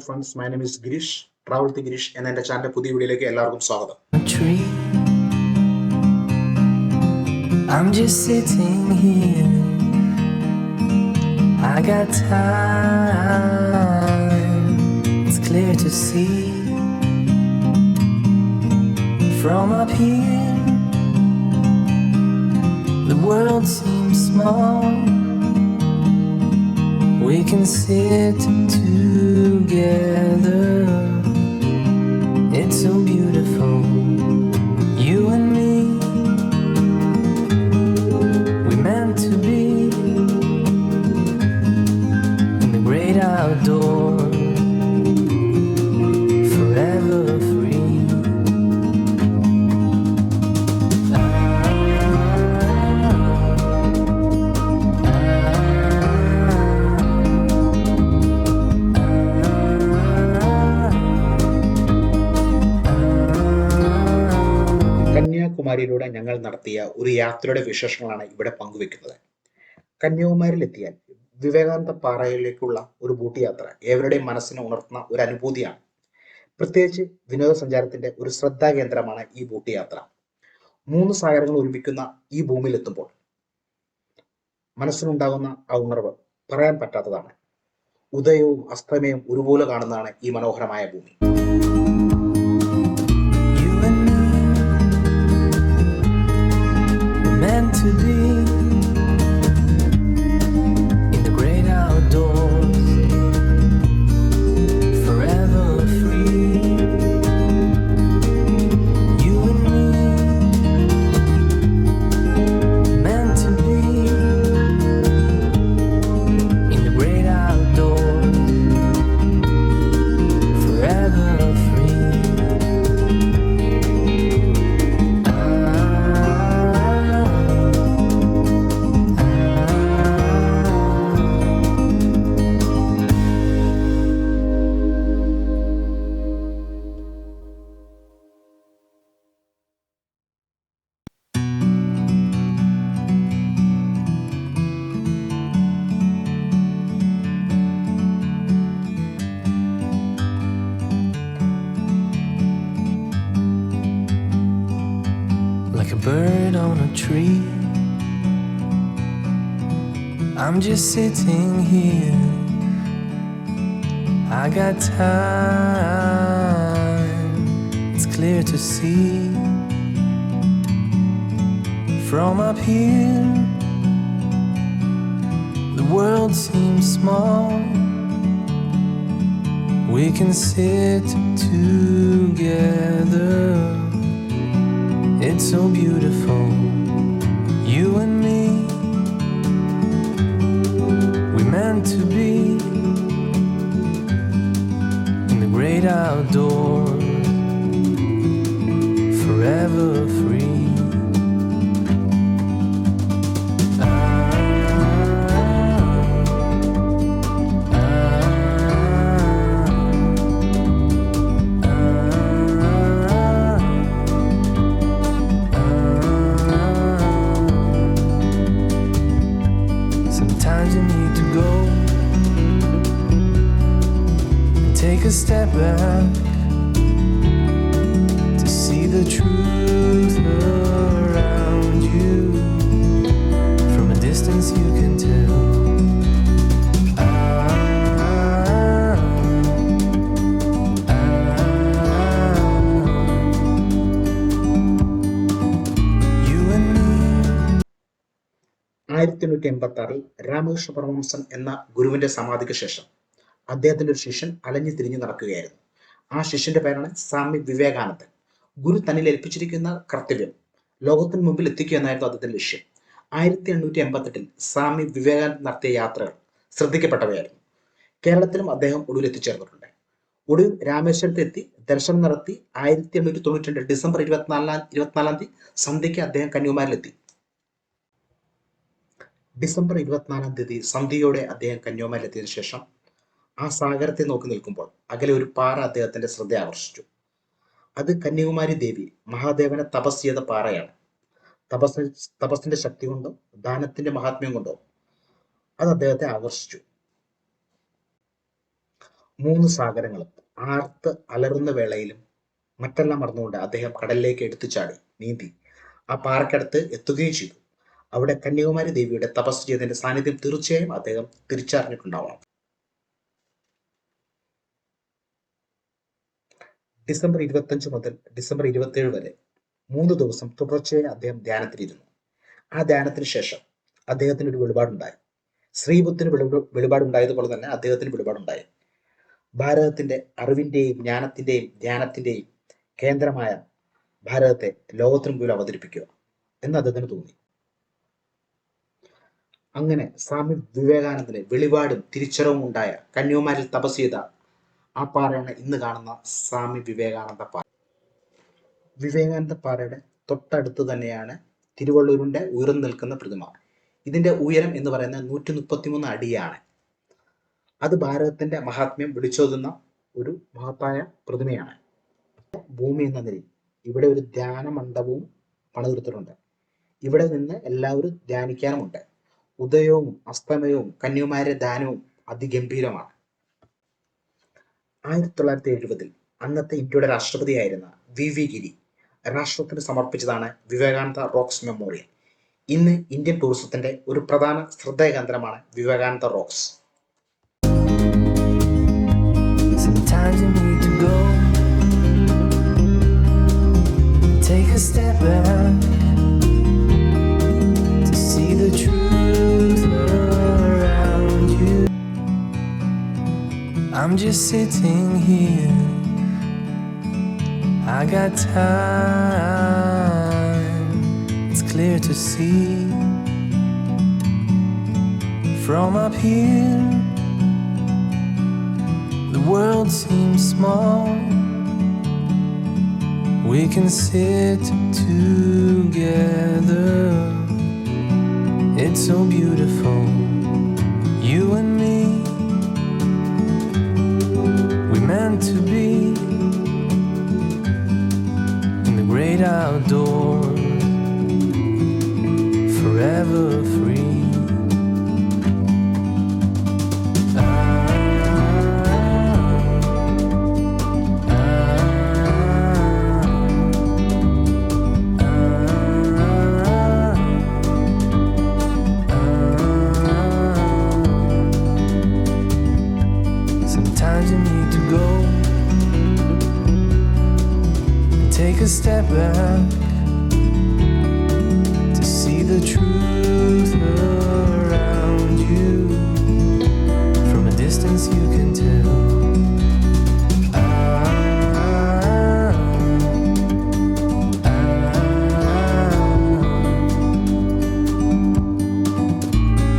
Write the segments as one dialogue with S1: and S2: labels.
S1: friends, my name is Girish, Travel to Girish, and എൻ്റെ ചാനലിൻ്റെ പുതിയ വീഡിയോയിലേക്ക് എല്ലാവർക്കും സ്വാഗതം.
S2: I'm just sitting here, I got time, it's clear to see. From up here, the world seems small. We can sit together, it's so beautiful. You and me, we meant to be in the great outdoors, forever free.
S1: കന്യാകുമാരിയിലൂടെ ഞങ്ങൾ നടത്തിയ ഒരു യാത്രയുടെ വിശേഷങ്ങളാണ് ഇവിടെ പങ്കുവെക്കുന്നത്. കന്യാകുമാരിയിലെത്തിയാൽ വിവേകാനന്ദ പാറയിലേക്കുള്ള ഒരു boat യാത്ര ഏവരുടെയും മനസ്സിനെ ഉണർത്തുന്ന ഒരു അനുഭൂതിയാണ്. പ്രത്യേകിച്ച് വിനോദസഞ്ചാരത്തിന്റെ ഒരു ശ്രദ്ധാകേന്ദ്രമാണ് ഈ ബോട്ട് യാത്ര. 3 സാഗരങ്ങൾ ഒരുമിക്കുന്ന ഈ ഭൂമിയിലെത്തുമ്പോൾ മനസ്സിനുണ്ടാകുന്ന ആ ഉണർവ് പറയാൻ പറ്റാത്തതാണ്. ഉദയവും അസ്തമയവും ഒരുപോലെ കാണുന്നതാണ് ഈ മനോഹരമായ ഭൂമി.
S2: To be in the great outdoors, forever free. You and me, meant to be in the great outdoors, forever free. Like a bird on a tree, I'm just sitting here, I got time, it's clear to see. From up here, the world seems small. We can sit together, it's so beautiful. You and me, we meant to be in the great outdoors, forever free. Sometimes you need to go and take a step back to see the truth around you. From a distance you can tell. You and me.
S1: 1886 Ramakrishna Paramahamsan എന്ന ഗുരുവിന്റെ സമാധിക്ക് ശേഷം അദ്ദേഹത്തിന്റെ ഒരു ശിഷ്യൻ അലഞ്ഞു തിരിഞ്ഞു നടക്കുകയായിരുന്നു. ആ ശിഷ്യന്റെ പേരാണ് സ്വാമി വിവേകാനന്ദൻ. ഗുരു തന്നിൽ ഏൽപ്പിച്ചിരിക്കുന്ന കർത്തവ്യം ലോകത്തിന് മുമ്പിൽ എത്തിക്കുക എന്നായിരുന്നു അദ്ദേഹത്തിന്റെ ലക്ഷ്യം. 1888 സ്വാമി വിവേകാനന്ദൻ നടത്തിയ യാത്രകൾ ശ്രദ്ധിക്കപ്പെട്ടവയായിരുന്നു. കേരളത്തിലും അദ്ദേഹം ഒടുവിൽ എത്തിച്ചേർന്നിട്ടുണ്ട്. ഒടുവിൽ രാമേശ്വരത്ത് എത്തി ദർശനം നടത്തി 1892 ഡിസംബർ 24 തീയതി സന്ധ്യയ്ക്ക് അദ്ദേഹം കന്യാകുമാരിയിലെത്തി. ഡിസംബർ 24 തീയതി സന്ധ്യയോടെ അദ്ദേഹം കന്യാകുമാരിയിലെത്തിയതിനു ശേഷം ആ സാഗരത്തെ നോക്കി നിൽക്കുമ്പോൾ അകലെ ഒരു പാറ അദ്ദേഹത്തിന്റെ ശ്രദ്ധ ആകർഷിച്ചു. അത് കന്യാകുമാരി ദേവി മഹാദേവനെ തപസ് ചെയ്ത പാറയാണ്. തപസ്സിന്റെ ശക്തി കൊണ്ടോ ദാനത്തിന്റെ മഹാത്മ്യം കൊണ്ടോ അത് അദ്ദേഹത്തെ ആകർഷിച്ചു. മൂന്ന് സാഗരങ്ങളും ആർത്ത് അലറുന്ന വേളയിലും മറ്റെല്ലാം മറന്നുകൊണ്ട് അദ്ദേഹം കടലിലേക്ക് എടുത്തു ചാടി നീന്തി ആ പാറയ്ക്കടുത്ത് എത്തുകയും ചെയ്തു. അവിടെ കന്യാകുമാരി ദേവിയുടെ തപസ് ചെയ്തതിന്റെ സാന്നിധ്യം തീർച്ചയായും അദ്ദേഹം തിരിച്ചറിഞ്ഞിട്ടുണ്ടാവണം. ഡിസംബർ 25 മുതൽ ഡിസംബർ 27 വരെ 3 ദിവസം തുടർച്ചയായി അദ്ദേഹം ധ്യാനത്തിലിരുന്നു. ആ ധ്യാനത്തിന് ശേഷം അദ്ദേഹത്തിന് ഒരു വെളിപാടുണ്ടായി. ശ്രീബുദ്ധന് വെളിപാടുണ്ടായതുപോലെ തന്നെ അദ്ദേഹത്തിന് വെളിപാടുണ്ടായി. ഭാരതത്തിന്റെ അറിവിന്റെയും ജ്ഞാനത്തിന്റെയും ധ്യാനത്തിന്റെയും കേന്ദ്രമായ ഭാരതത്തെ ലോകത്തിന് മുമ്പിൽ അവതരിപ്പിക്കുക എന്ന് അദ്ദേഹത്തിന് തോന്നി. അങ്ങനെ സ്വാമി വിവേകാനന്ദന് വെളിപാടും തിരിച്ചറിവും ഉണ്ടായ കന്യാകുമാരിയിൽ തപസ് ചെയ്ത ആ പാറയാണ് ഇന്ന് കാണുന്ന സ്വാമി വിവേകാനന്ദ പാറ. വിവേകാനന്ദ പാറയുടെ തൊട്ടടുത്ത് തന്നെയാണ് തിരുവള്ളൂരിന്റെ ഉയർന്നു നിൽക്കുന്ന പ്രതിമ. ഇതിന്റെ ഉയരം എന്ന് പറയുന്നത് 133 അടിയാണ്. അത് ഭാരതത്തിന്റെ മഹാത്മ്യം വിളിച്ചോതുന്ന ഒരു മഹത്തായ പ്രതിമയാണ്. ഭൂമി എന്ന നിലയിൽ ഇവിടെ ഒരു ധ്യാന മണ്ഡപവും പണിതീർത്തിട്ടുണ്ട്. ഇവിടെ നിന്ന് എല്ലാവരും ധ്യാനിക്കാനുമുണ്ട്. ഉദയവും അസ്തമയവും കന്യാകുമാരി ധ്യാനവും അതിഗംഭീരമാണ്. 1970 അന്നത്തെ ഇന്ത്യയുടെ രാഷ്ട്രപതിയായിരുന്ന V.V ഗിരി രാഷ്ട്രത്തിന് സമർപ്പിച്ചതാണ് വിവേകാനന്ദ റോക്സ് മെമ്മോറിയൽ. ഇന്ന് ഇന്ത്യൻ ടൂറിസത്തിന്റെ ഒരു പ്രധാന ശ്രദ്ധാകേന്ദ്രമാണ് Vivekananda rocks.
S2: Sometimes you need to go, take a step back to see the truth around you. I'm just sitting here, I got time, it's clear to see from up here. The world seems small, we can sit together. It's so beautiful, you and me. We meant to be in the great outdoors, forever free. Sometimes you need to go and take a step back to see the truth around you. From a distance you can tell.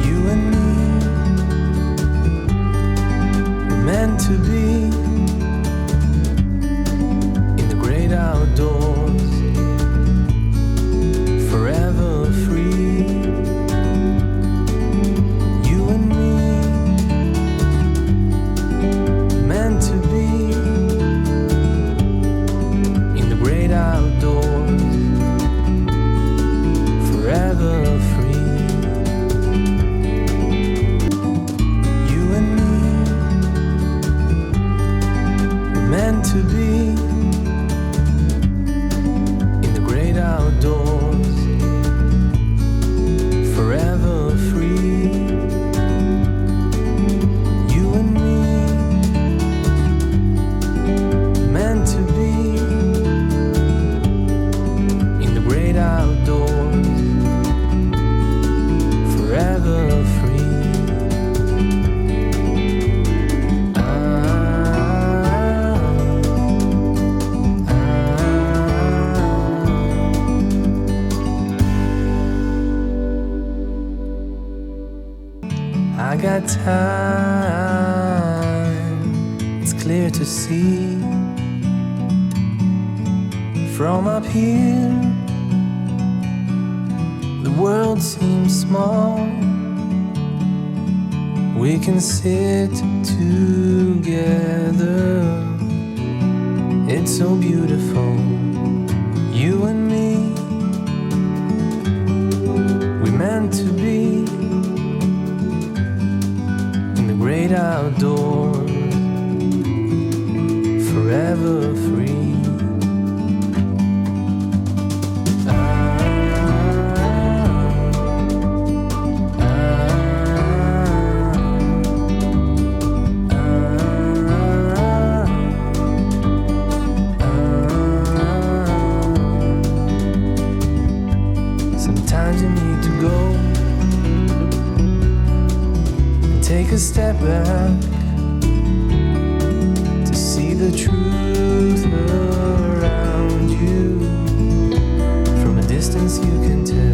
S2: You and me meant to be in the great outdoors, forever free. You and me meant to be in the great outdoors, forever free. You and me meant to be in the great outdoors, forever free. You and me meant to be in the great outdoors, forever free. I got time, it's clear to see from up here. The world seems small, we can sit together. It's so beautiful, you and me. We meant to be in the great outdoors, step back to see the truth around you. From a distance you can tell.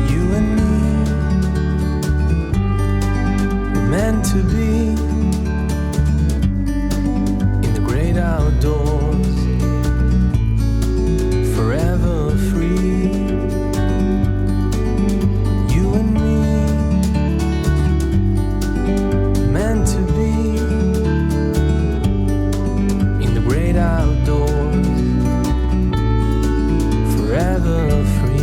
S2: You and me were meant to be in the great outdoors, forever free. You and me meant to be in the great outdoors, forever free.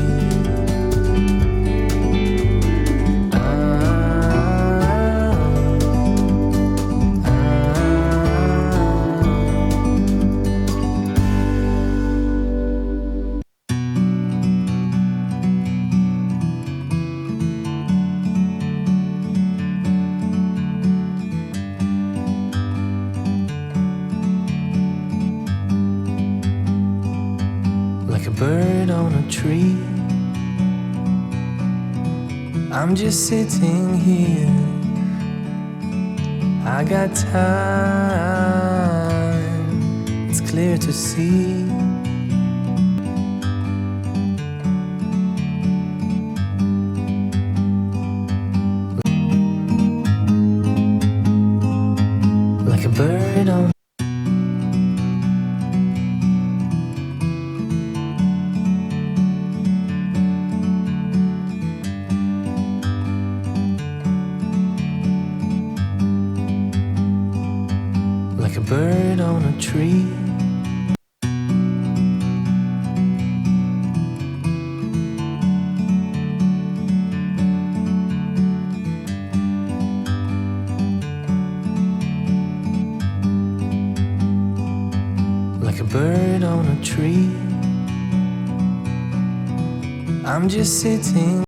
S2: Like a bird on a tree, I'm just sitting here. I got time, it's clear to see. Like a bird on like a bird on a tree. Like a bird on a tree, I'm just sitting